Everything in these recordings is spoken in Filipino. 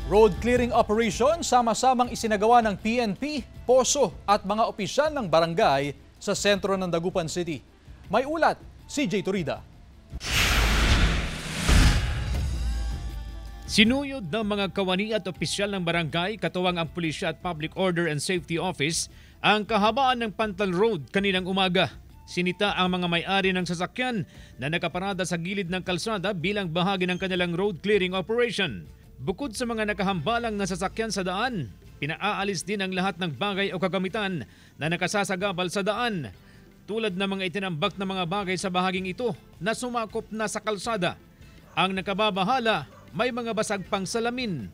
Road clearing operation sama-samang isinagawa ng PNP, POSO at mga opisyal ng barangay sa sentro ng Dagupan City. May ulat, CJ Turida. Sinuyod ng mga kawani at opisyal ng barangay, katuwang ang Pulisya at Public Order and Safety Office, ang kahabaan ng Pantal Road kaninang umaga. Sinita ang mga may-ari ng sasakyan na nakaparada sa gilid ng kalsada bilang bahagi ng kanilang road clearing operation. Bukod sa mga nakahambalang na sasakyan sa daan, pinaaalis din ang lahat ng bagay o kagamitan na nakasasagabal sa daan. Tulad ng mga itinambak na mga bagay sa bahaging ito na sumakop na sa kalsada. Ang nakababahala, may mga basag pang salamin.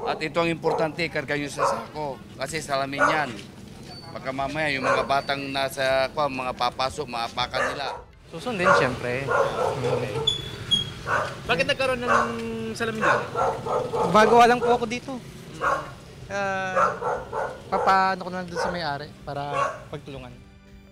At ito ang importante, karga nyo sa sako kasi salamin yan. Baka mamaya yung mga batang nasa mga papasok, maapakan nila. Susundin siyempre. Bakit nagkaroon ng salamin dyan? Gumagawa lang po ako dito. Papaano ko na doon sa may-ari para pagtulungan.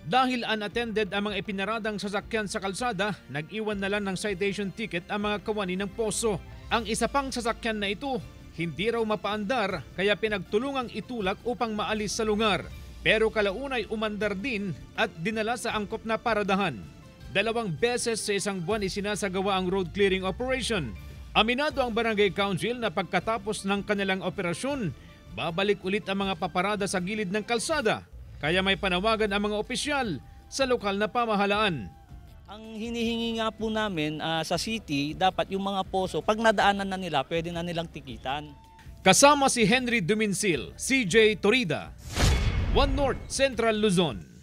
Dahil unattended ang mga ipinaradang sasakyan sa kalsada, nag-iwan na lang ng citation ticket ang mga kawani ng POSO. Ang isa pang sasakyan na ito, hindi raw mapaandar kaya pinagtulungang itulak upang maalis sa lugar. Pero kalaunay umandar din at dinala sa angkop na paradahan. 2 beses sa isang buwan isinasagawa ang road clearing operation. Aminado ang Barangay Council na pagkatapos ng kanilang operasyon, babalik ulit ang mga paparada sa gilid ng kalsada. Kaya may panawagan ang mga opisyal sa lokal na pamahalaan. Ang hinihingi nga po namin sa city, dapat yung mga poso, pag nadaanan na nila, pwede na nilang tikitan. Kasama si Henry Duminsil, CJ Turida, One North Central Luzon.